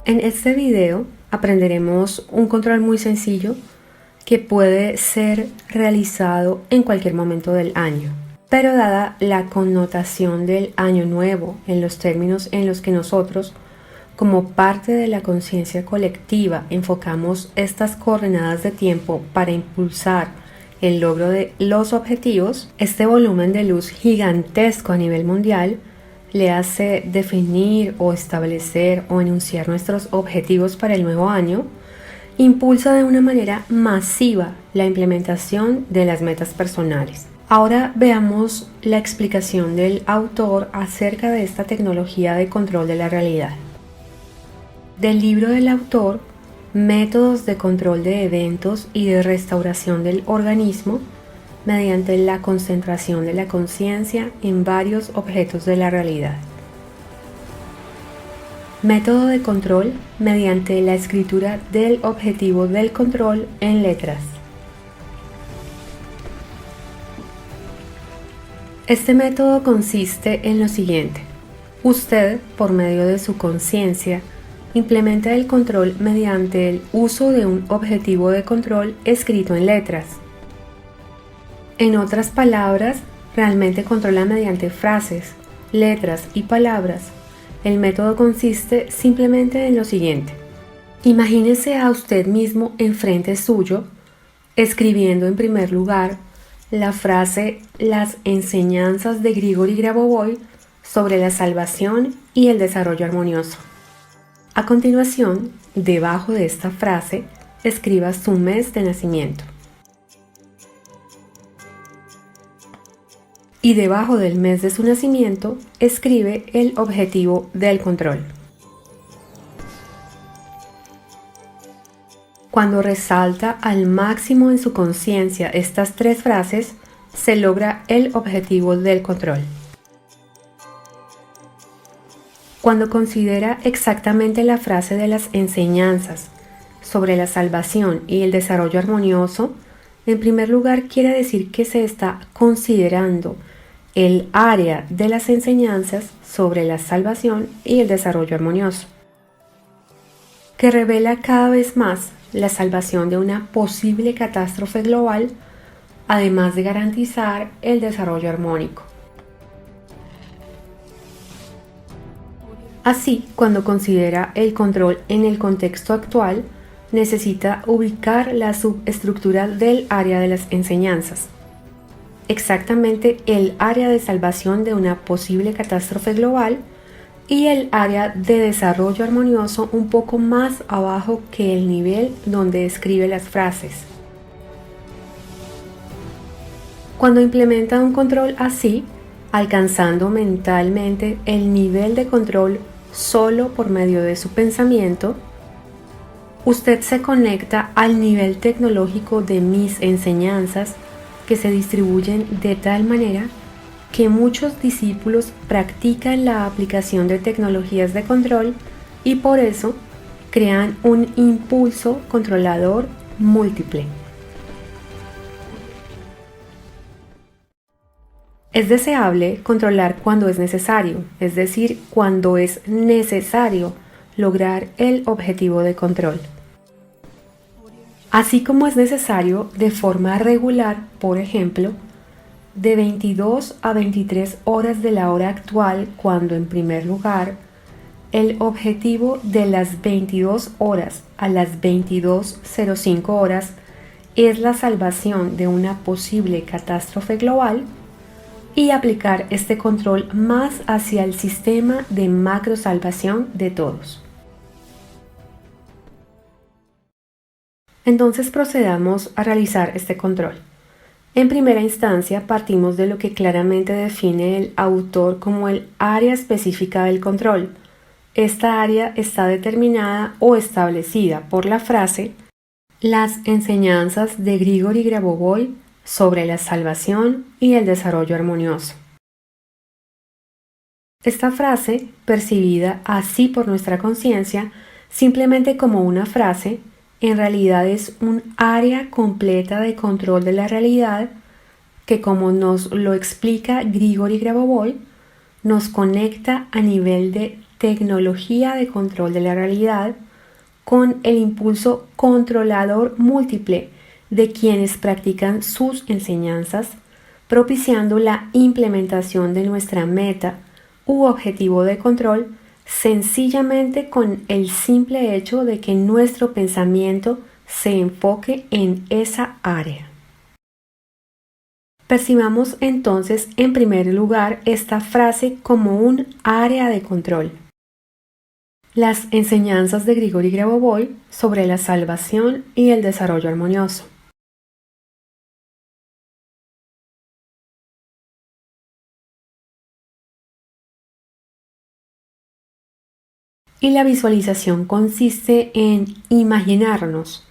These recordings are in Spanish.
En este video aprenderemos un control muy sencillo que puede ser realizado en cualquier momento del año. Pero dada la connotación del año nuevo en los términos en los que nosotros, como parte de la conciencia colectiva, enfocamos estas coordenadas de tiempo para impulsar el logro de los objetivos, este volumen de luz gigantesco a nivel mundial le hace definir o establecer o enunciar nuestros objetivos para el nuevo año, impulsa de una manera masiva la implementación de las metas personales. Ahora veamos la explicación del autor acerca de esta tecnología de control de la realidad. Del libro del autor, Métodos de control de eventos y de restauración del organismo mediante la concentración de la conciencia en varios objetos de la realidad. Método de control mediante la escritura del objetivo del control en letras. Este método consiste en lo siguiente. Usted, por medio de su conciencia, implementa el control mediante el uso de un objetivo de control escrito en letras. En otras palabras, realmente controla mediante frases, letras y palabras. El método consiste simplemente en lo siguiente. Imagínese a usted mismo enfrente suyo, escribiendo en primer lugar la frase "Las enseñanzas de Grigori Grabovoi sobre la salvación y el desarrollo armonioso". A continuación, debajo de esta frase, escriba su mes de nacimiento. Y debajo del mes de su nacimiento, escribe el objetivo del control. Cuando resalta al máximo en su conciencia estas tres frases, se logra el objetivo del control. Cuando considera exactamente la frase de las enseñanzas sobre la salvación y el desarrollo armonioso, en primer lugar quiere decir que se está considerando el área de las enseñanzas sobre la salvación y el desarrollo armonioso, que revela cada vez más la salvación de una posible catástrofe global, además de garantizar el desarrollo armónico. Así, cuando considera el control en el contexto actual, necesita ubicar la subestructura del área de las enseñanzas, exactamente el área de salvación de una posible catástrofe global y el área de desarrollo armonioso un poco más abajo que el nivel donde escribe las frases. Cuando implementa un control así, alcanzando mentalmente el nivel de control solo por medio de su pensamiento, usted se conecta al nivel tecnológico de mis enseñanzas que se distribuyen de tal manera que muchos discípulos practican la aplicación de tecnologías de control y por eso crean un impulso controlador múltiple. Es deseable controlar cuando es necesario, es decir, cuando es necesario lograr el objetivo de control. Así como es necesario de forma regular, por ejemplo, de 22 a 23 horas de la hora actual, cuando en primer lugar, el objetivo de las 22 horas a las 22:05 horas es la salvación de una posible catástrofe global, y aplicar este control más hacia el sistema de macrosalvación de todos. Entonces procedamos a realizar este control. En primera instancia partimos de lo que claramente define el autor como el área específica del control. Esta área está determinada o establecida por la frase "Las enseñanzas de Grigori Grabovoi sobre la salvación y el desarrollo armonioso". Esta frase, percibida así por nuestra conciencia, simplemente como una frase, en realidad es un área completa de control de la realidad que, como nos lo explica Grigori Grabovoi, nos conecta a nivel de tecnología de control de la realidad con el impulso controlador múltiple de quienes practican sus enseñanzas, propiciando la implementación de nuestra meta u objetivo de control sencillamente con el simple hecho de que nuestro pensamiento se enfoque en esa área. Percibamos entonces en primer lugar esta frase como un área de control. Las enseñanzas de Grigori Grabovoi sobre la salvación y el desarrollo armonioso. Y la visualización consiste en imaginarnos,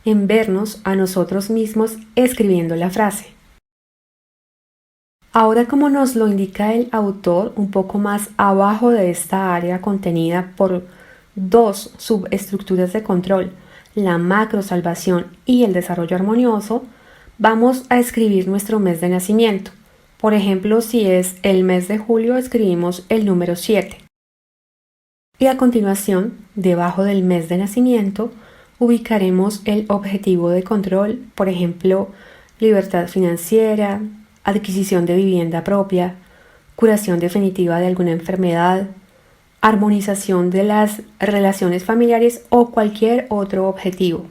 en vernos a nosotros mismos escribiendo la frase. Ahora, como nos lo indica el autor, un poco más abajo de esta área contenida por dos subestructuras de control, la macrosalvación y el desarrollo armonioso, vamos a escribir nuestro mes de nacimiento. Por ejemplo, si es el mes de julio, escribimos el número 7. Y a continuación, debajo del mes de nacimiento, ubicaremos el objetivo de control, por ejemplo, libertad financiera, adquisición de vivienda propia, curación definitiva de alguna enfermedad, armonización de las relaciones familiares o cualquier otro objetivo.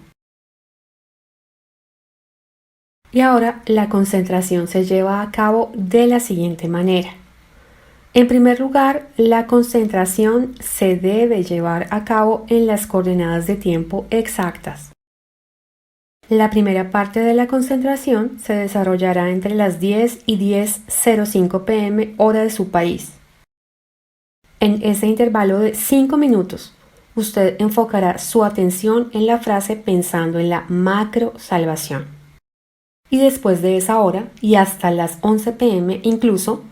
Y ahora la concentración se lleva a cabo de la siguiente manera. En primer lugar, la concentración se debe llevar a cabo en las coordenadas de tiempo exactas. La primera parte de la concentración se desarrollará entre las 10 y 10:05 p.m. hora de su país. En ese intervalo de 5 minutos, usted enfocará su atención en la frase pensando en la macro salvación. Y después de esa hora, y hasta las 11 p.m. incluso,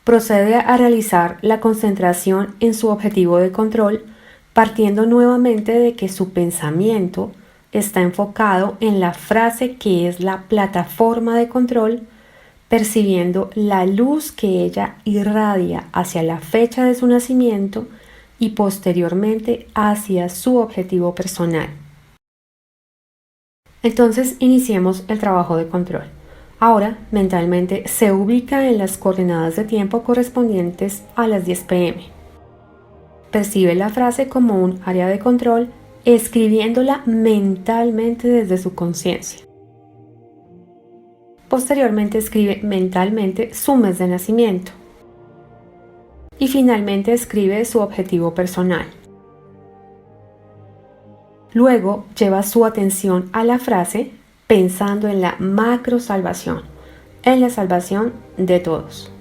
procede a realizar la concentración en su objetivo de control, partiendo nuevamente de que su pensamiento está enfocado en la frase que es la plataforma de control, percibiendo la luz que ella irradia hacia la fecha de su nacimiento y posteriormente hacia su objetivo personal. Entonces iniciemos el trabajo de control. Ahora, mentalmente, se ubica en las coordenadas de tiempo correspondientes a las 10 p.m. Percibe la frase como un área de control, escribiéndola mentalmente desde su conciencia. Posteriormente escribe mentalmente su mes de nacimiento. Y finalmente escribe su objetivo personal. Luego lleva su atención a la frase pensando en la macro salvación, en la salvación de todos.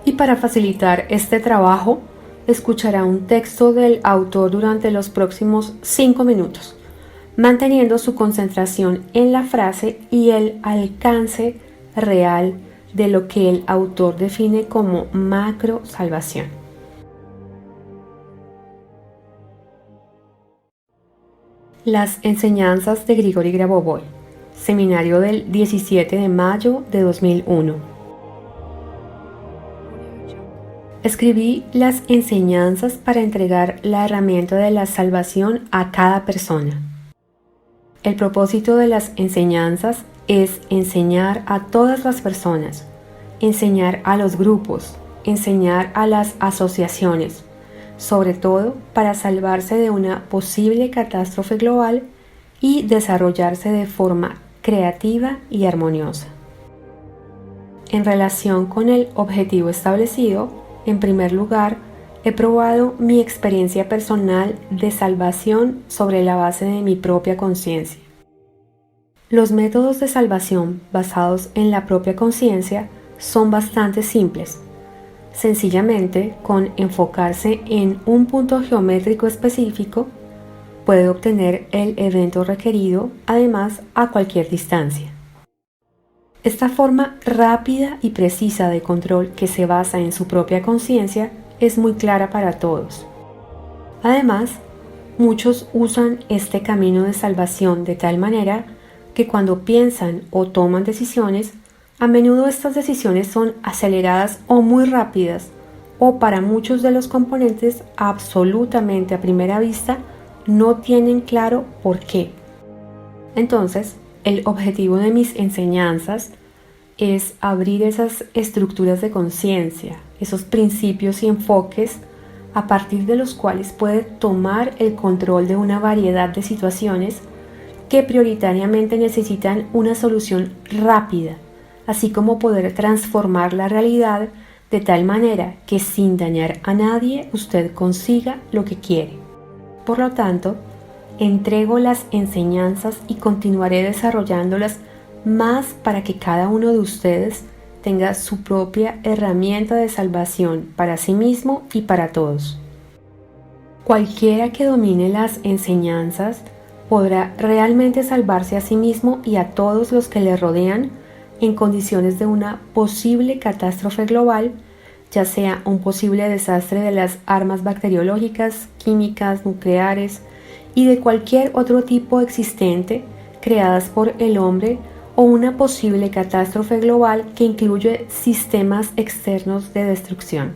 Y para facilitar este trabajo, escuchará un texto del autor durante los próximos 5 minutos, manteniendo su concentración en la frase y el alcance real de lo que el autor define como macro salvación. Las enseñanzas de Grigori Grabovoi, seminario del 17 de mayo de 2001. Escribí las enseñanzas para entregar la herramienta de la salvación a cada persona. El propósito de las enseñanzas es enseñar a todas las personas, enseñar a los grupos, enseñar a las asociaciones, sobre todo para salvarse de una posible catástrofe global y desarrollarse de forma creativa y armoniosa. En relación con el objetivo establecido, en primer lugar, he probado mi experiencia personal de salvación sobre la base de mi propia conciencia. Los métodos de salvación basados en la propia conciencia son bastante simples. Sencillamente, con enfocarse en un punto geométrico específico, puede obtener el evento requerido, además a cualquier distancia. Esta forma rápida y precisa de control que se basa en su propia conciencia es muy clara para todos. Además, muchos usan este camino de salvación de tal manera que cuando piensan o toman decisiones, a menudo estas decisiones son aceleradas o muy rápidas o para muchos de los componentes absolutamente a primera vista no tienen claro por qué. Entonces, el objetivo de mis enseñanzas es abrir esas estructuras de conciencia, esos principios y enfoques a partir de los cuales puede tomar el control de una variedad de situaciones que prioritariamente necesitan una solución rápida, así como poder transformar la realidad de tal manera que sin dañar a nadie usted consiga lo que quiere. Por lo tanto, entrego las enseñanzas y continuaré desarrollándolas más para que cada uno de ustedes tenga su propia herramienta de salvación para sí mismo y para todos. Cualquiera que domine las enseñanzas podrá realmente salvarse a sí mismo y a todos los que le rodean en condiciones de una posible catástrofe global, ya sea un posible desastre de las armas bacteriológicas, químicas, nucleares y de cualquier otro tipo existente creadas por el hombre, o una posible catástrofe global que incluye sistemas externos de destrucción.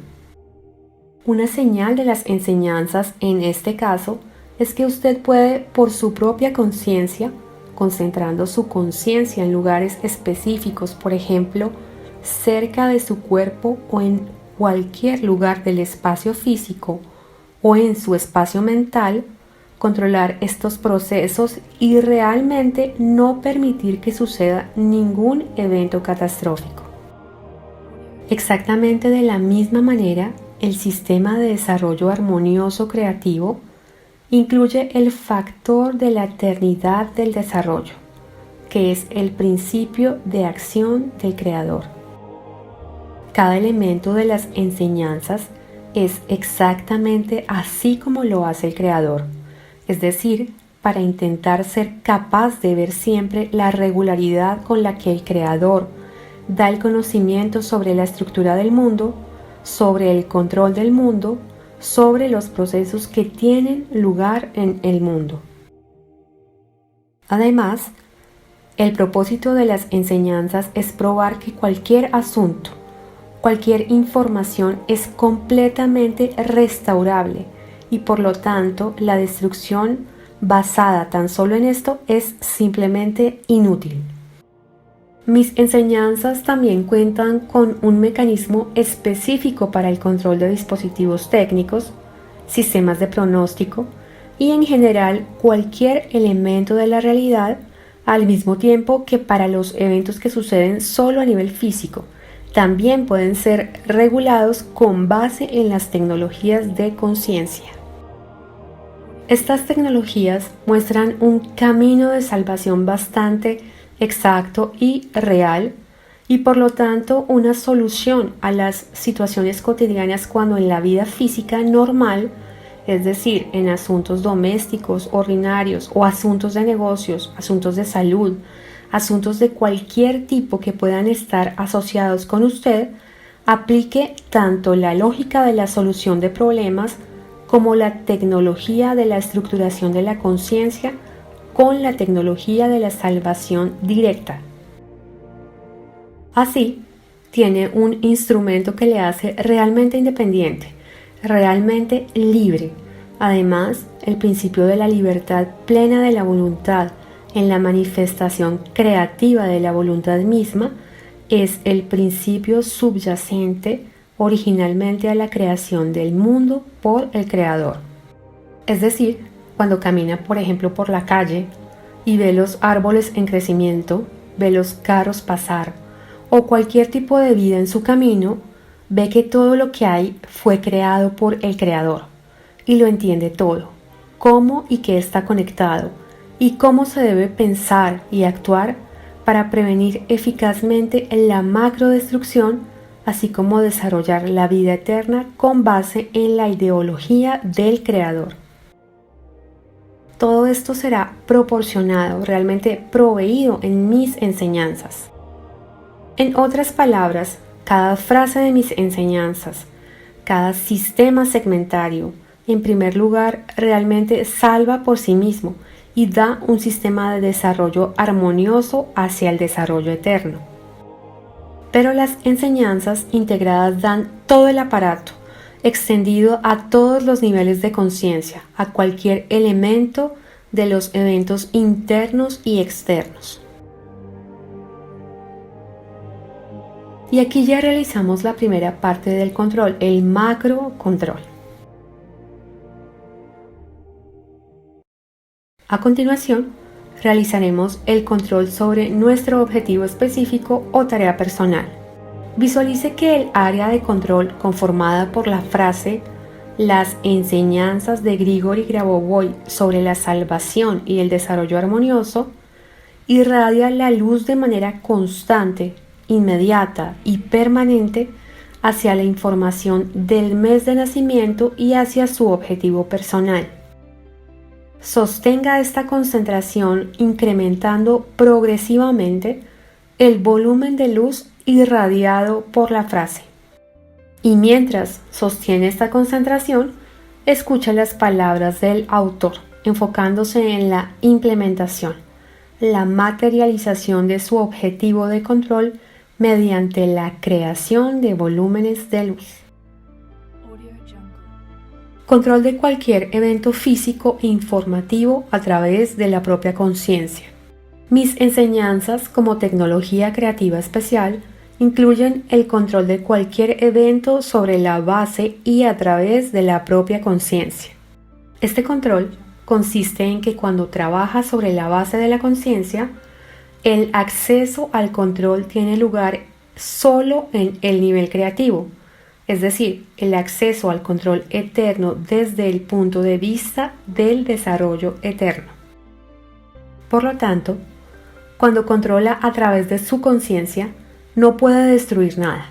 Una señal de las enseñanzas en este caso es que usted puede, por su propia conciencia, concentrando su conciencia en lugares específicos, por ejemplo, cerca de su cuerpo o en cualquier lugar del espacio físico o en su espacio mental, controlar estos procesos y realmente no permitir que suceda ningún evento catastrófico. Exactamente de la misma manera, el sistema de desarrollo armonioso creativo incluye el factor de la eternidad del desarrollo, que es el principio de acción del creador. Cada elemento de las enseñanzas es exactamente así como lo hace el creador, es decir, para intentar ser capaz de ver siempre la regularidad con la que el creador da el conocimiento sobre la estructura del mundo, sobre el control del mundo, sobre los procesos que tienen lugar en el mundo. Además, el propósito de las enseñanzas es probar que cualquier asunto, cualquier información es completamente restaurable y por lo tanto la destrucción basada tan solo en esto es simplemente inútil. Mis enseñanzas también cuentan con un mecanismo específico para el control de dispositivos técnicos, sistemas de pronóstico y en general cualquier elemento de la realidad, al mismo tiempo que para los eventos que suceden solo a nivel físico, también pueden ser regulados con base en las tecnologías de conciencia. Estas tecnologías muestran un camino de salvación bastante exacto y real y por lo tanto una solución a las situaciones cotidianas cuando en la vida física normal, es decir, en asuntos domésticos, ordinarios o asuntos de negocios, asuntos de salud, asuntos de cualquier tipo que puedan estar asociados con usted, aplique tanto la lógica de la solución de problemas como la tecnología de la estructuración de la conciencia con la tecnología de la salvación directa. Así, tiene un instrumento que le hace realmente independiente, realmente libre. Además, el principio de la libertad plena de la voluntad en la manifestación creativa de la voluntad misma es el principio subyacente originalmente a la creación del mundo por el creador. Es decir, cuando camina, por ejemplo, por la calle y ve los árboles en crecimiento, ve los carros pasar o cualquier tipo de vida en su camino, ve que todo lo que hay fue creado por el creador y lo entiende todo, cómo y qué está conectado y cómo se debe pensar y actuar para prevenir eficazmente la macrodestrucción, así como desarrollar la vida eterna con base en la ideología del creador. Todo esto será proporcionado, realmente proveído en mis enseñanzas. En otras palabras, cada frase de mis enseñanzas, cada sistema segmentario, en primer lugar, realmente salva por sí mismo y da un sistema de desarrollo armonioso hacia el desarrollo eterno. Pero las enseñanzas integradas dan todo el aparato, extendido a todos los niveles de conciencia, a cualquier elemento de los eventos internos y externos. Y aquí ya realizamos la primera parte del control, el macro control. A continuación, realizaremos el control sobre nuestro objetivo específico o tarea personal. Visualice que el área de control conformada por la frase "Las enseñanzas de Grigori Grabovoi sobre la salvación y el desarrollo armonioso" irradia la luz de manera constante, inmediata y permanente hacia la información del mes de nacimiento y hacia su objetivo personal. Sostenga esta concentración incrementando progresivamente el volumen de luz irradiado por la frase. Y mientras sostiene esta concentración, escucha las palabras del autor, enfocándose en la implementación, la materialización de su objetivo de control mediante la creación de volúmenes de luz. Control de cualquier evento físico e informativo a través de la propia conciencia. Mis enseñanzas como tecnología creativa especial incluyen el control de cualquier evento sobre la base y a través de la propia conciencia. Este control consiste en que cuando trabaja sobre la base de la conciencia, el acceso al control tiene lugar solo en el nivel creativo, es decir, el acceso al control eterno desde el punto de vista del desarrollo eterno. Por lo tanto, cuando controla a través de su conciencia, no puede destruir nada.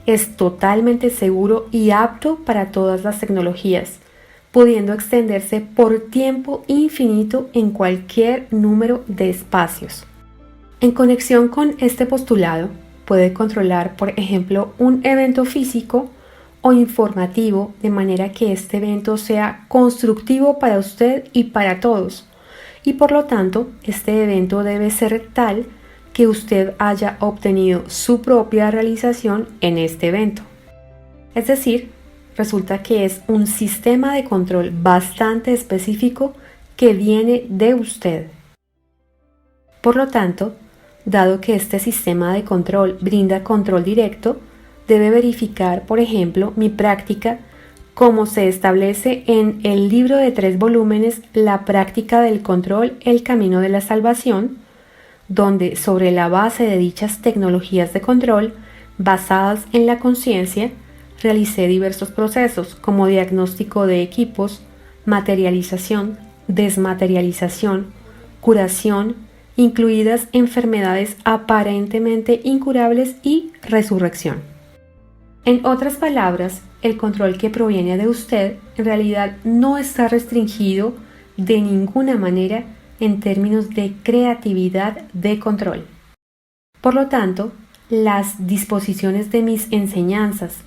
Es totalmente seguro y apto para todas las tecnologías, pudiendo extenderse por tiempo infinito en cualquier número de espacios. En conexión con este postulado, puede controlar, por ejemplo, un evento físico o informativo de manera que este evento sea constructivo para usted y para todos, y por lo tanto, este evento debe ser tal que usted haya obtenido su propia realización en este evento. Es decir, resulta que es un sistema de control bastante específico que viene de usted. Por lo tanto, dado que este sistema de control brinda control directo, debe verificar, por ejemplo, mi práctica como se establece en el libro de 3 volúmenes La práctica del control, el camino de la salvación, donde sobre la base de dichas tecnologías de control, basadas en la conciencia, realicé diversos procesos como diagnóstico de equipos, materialización, desmaterialización, curación, incluidas enfermedades aparentemente incurables y resurrección. En otras palabras, el control que proviene de usted en realidad no está restringido de ninguna manera en términos de creatividad de control. Por lo tanto, las disposiciones de mis enseñanzas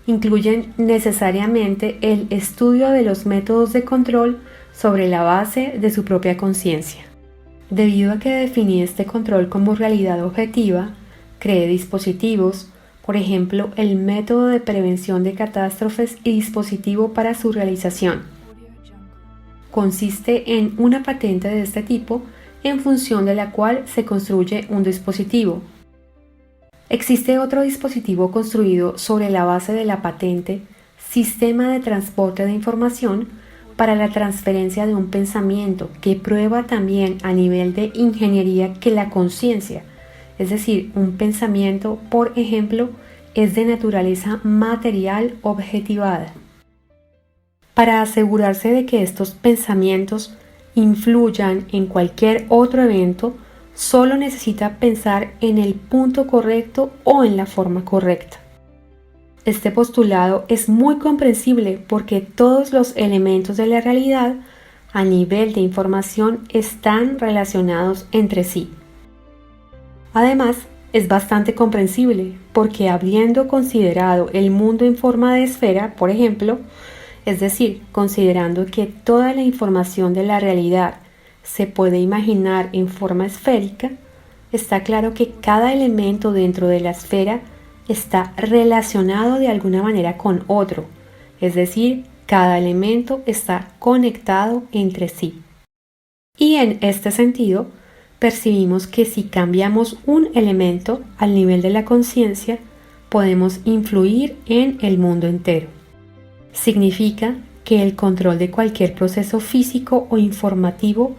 incluyen necesariamente el estudio de los métodos de control sobre la base de su propia conciencia. Debido a que definí este control como realidad objetiva, creé dispositivos, por ejemplo, el método de prevención de catástrofes y dispositivo para su realización. Consiste en una patente de este tipo en función de la cual se construye un dispositivo. Existe otro dispositivo construido sobre la base de la patente, sistema de transporte de información para la transferencia de un pensamiento que prueba también a nivel de ingeniería que la conciencia, es decir, un pensamiento, por ejemplo, es de naturaleza material objetivada. Para asegurarse de que estos pensamientos influyan en cualquier otro evento, solo necesita pensar en el punto correcto o en la forma correcta. Este postulado es muy comprensible porque todos los elementos de la realidad a nivel de información están relacionados entre sí. Además, es bastante comprensible porque habiendo considerado el mundo en forma de esfera, por ejemplo, es decir, considerando que toda la información de la realidad se puede imaginar en forma esférica, está claro que cada elemento dentro de la esfera está relacionado de alguna manera con otro, es decir, cada elemento está conectado entre sí. Y en este sentido, percibimos que si cambiamos un elemento al nivel de la conciencia, podemos influir en el mundo entero. Significa que el control de cualquier proceso físico o informativo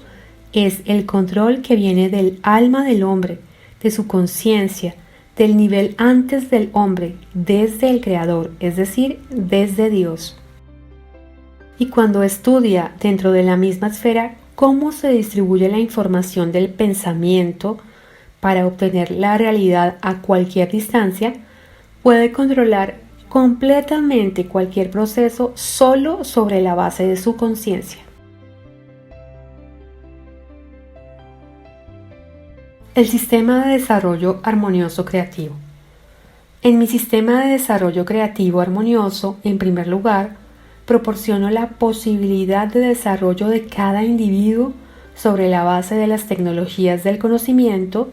es el control que viene del alma del hombre, de su conciencia, del nivel antes del hombre, desde el Creador, es decir, desde Dios. Y cuando estudia dentro de la misma esfera cómo se distribuye la información del pensamiento para obtener la realidad a cualquier distancia, puede controlar completamente cualquier proceso solo sobre la base de su conciencia. El sistema de desarrollo armonioso creativo. En mi sistema de desarrollo creativo armonioso, en primer lugar, proporciono la posibilidad de desarrollo de cada individuo sobre la base de las tecnologías del conocimiento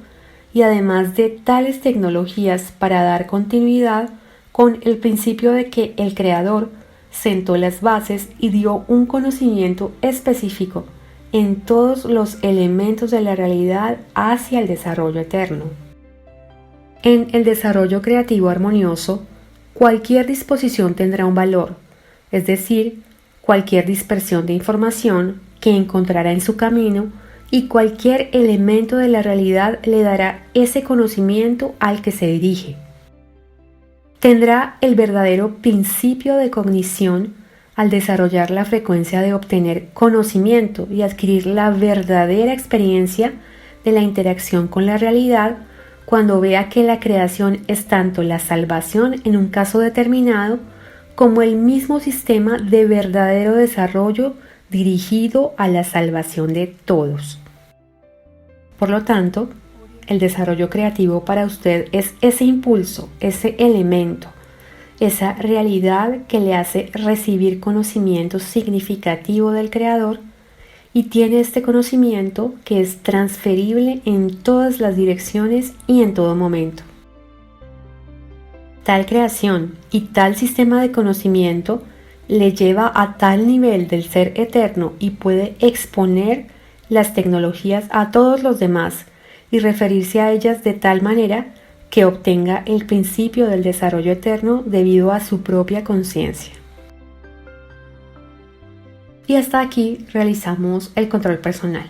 y además de tales tecnologías para dar continuidad con el principio de que el Creador sentó las bases y dio un conocimiento específico en todos los elementos de la realidad hacia el desarrollo eterno. En el desarrollo creativo armonioso, cualquier disposición tendrá un valor, es decir, cualquier dispersión de información que encontrará en su camino y cualquier elemento de la realidad le dará ese conocimiento al que se dirige. Tendrá el verdadero principio de cognición al desarrollar la frecuencia de obtener conocimiento y adquirir la verdadera experiencia de la interacción con la realidad cuando vea que la creación es tanto la salvación en un caso determinado como el mismo sistema de verdadero desarrollo dirigido a la salvación de todos. Por lo tanto, el desarrollo creativo para usted es ese impulso, ese elemento, esa realidad que le hace recibir conocimiento significativo del Creador y tiene este conocimiento que es transferible en todas las direcciones y en todo momento. Tal creación y tal sistema de conocimiento le lleva a tal nivel del ser eterno y puede exponer las tecnologías a todos los demás y referirse a ellas de tal manera que obtenga el principio del desarrollo eterno debido a su propia conciencia. Y hasta aquí realizamos el control personal.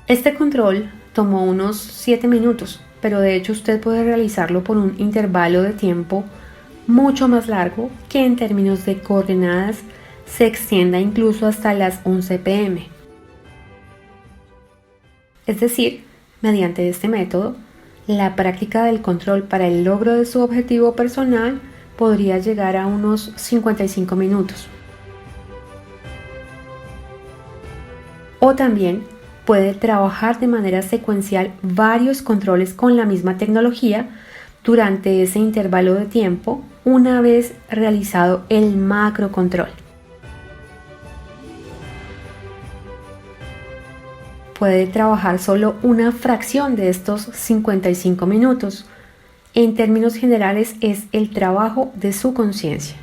Este control tomó unos 7 minutos, pero de hecho usted puede realizarlo por un intervalo de tiempo mucho más largo que en términos de coordenadas se extienda incluso hasta las 11 p.m. Es decir, mediante este método, la práctica del control para el logro de su objetivo personal podría llegar a unos 55 minutos. O también puede trabajar de manera secuencial varios controles con la misma tecnología durante ese intervalo de tiempo una vez realizado el macro control. Puede trabajar solo una fracción de estos 55 minutos. En términos generales es el trabajo de su conciencia.